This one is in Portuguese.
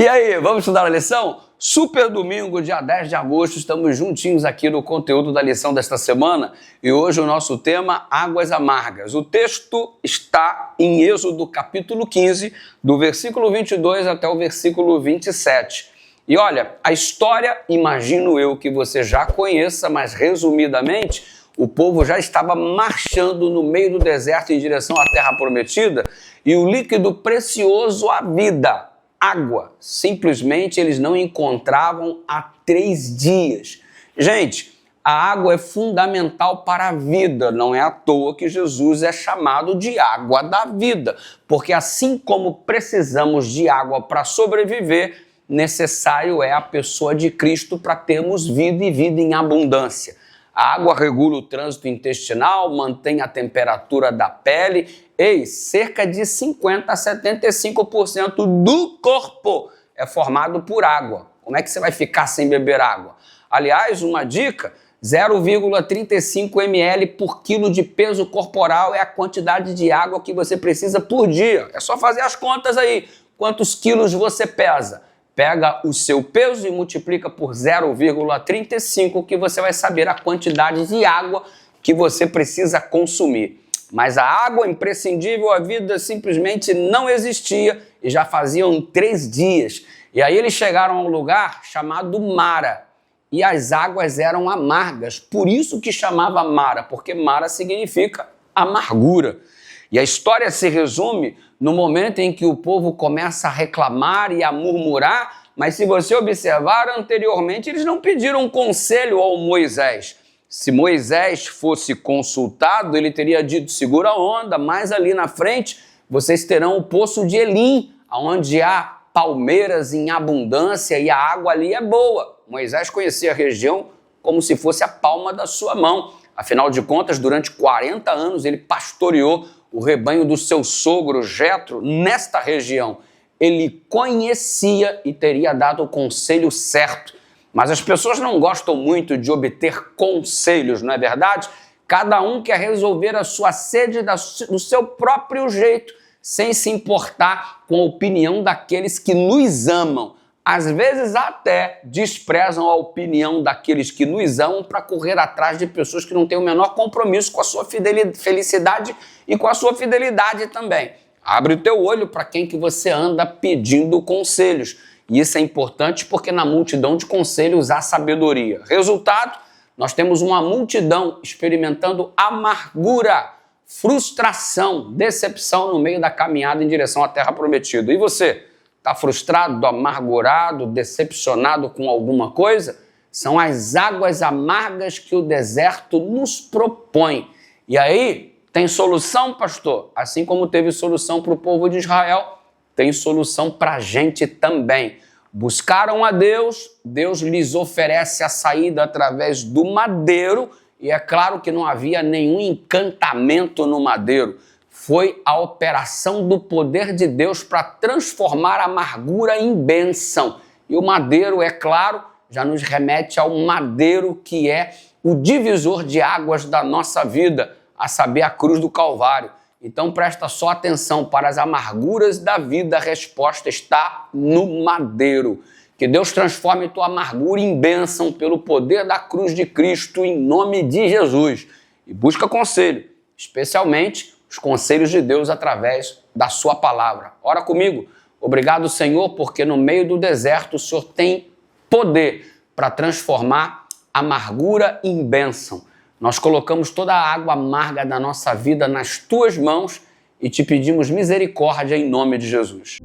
E aí, vamos estudar a lição? Super domingo, dia 10 de agosto, estamos juntinhos aqui no conteúdo da lição desta semana e hoje o nosso tema, águas amargas. O texto está em Êxodo capítulo 15, do versículo 22 até o versículo 27. E olha, a história, imagino eu que você já conheça, mas resumidamente, o povo já estava marchando no meio do deserto em direção à terra prometida e o líquido precioso, a vida, água, simplesmente eles não encontravam há 3 dias. Gente, a água é fundamental para a vida, não é à toa que Jesus é chamado de água da vida, porque assim como precisamos de água para sobreviver, necessário é a pessoa de Cristo para termos vida e vida em abundância. A água regula o trânsito intestinal, mantém a temperatura da pele e cerca de 50% a 75% do corpo é formado por água. Como é que você vai ficar sem beber água? Aliás, uma dica, 0,35 ml por quilo de peso corporal é a quantidade de água que você precisa por dia. É só fazer as contas aí, quantos quilos você pesa. Pega o seu peso e multiplica por 0,35 que você vai saber a quantidade de água que você precisa consumir. Mas a água imprescindível, a vida simplesmente não existia e já faziam 3 dias. E aí eles chegaram a um lugar chamado Mara e as águas eram amargas. Por isso que chamava Mara, porque Mara significa amargura. E a história se resume no momento em que o povo começa a reclamar e a murmurar, mas se você observar anteriormente, eles não pediram conselho ao Moisés. Se Moisés fosse consultado, ele teria dito, segura a onda, mas ali na frente vocês terão o poço de Elim, onde há palmeiras em abundância e a água ali é boa. Moisés conhecia a região como se fosse a palma da sua mão. Afinal de contas, durante 40 anos ele pastoreou o rebanho do seu sogro Jetro nesta região. Ele conhecia e teria dado o conselho certo. Mas as pessoas não gostam muito de obter conselhos, não é verdade? Cada um quer resolver a sua sede do seu próprio jeito, sem se importar com a opinião daqueles que nos amam. Às vezes até desprezam a opinião daqueles que nos amam para correr atrás de pessoas que não têm o menor compromisso com a sua felicidade e com a sua fidelidade também. Abre o teu olho para quem que você anda pedindo conselhos. E isso é importante porque na multidão de conselhos há sabedoria. Resultado, nós temos uma multidão experimentando amargura, frustração, decepção no meio da caminhada em direção à terra prometida. E você? Está frustrado, amargurado, decepcionado com alguma coisa? São as águas amargas que o deserto nos propõe. E aí, tem solução, pastor? Assim como teve solução para o povo de Israel, tem solução para a gente também. Buscaram a Deus, Deus lhes oferece a saída através do madeiro, e é claro que não havia nenhum encantamento no madeiro. Foi a operação do poder de Deus para transformar a amargura em bênção. E o madeiro, é claro, já nos remete ao madeiro que é o divisor de águas da nossa vida, a saber, a cruz do Calvário. Então presta só atenção, para as amarguras da vida, a resposta está no madeiro. Que Deus transforme tua amargura em bênção pelo poder da cruz de Cristo, em nome de Jesus. E busca conselho, especialmente os conselhos de Deus através da sua palavra. Ora comigo. Obrigado, Senhor, porque no meio do deserto o Senhor tem poder para transformar amargura em bênção. Nós colocamos toda a água amarga da nossa vida nas tuas mãos e te pedimos misericórdia em nome de Jesus.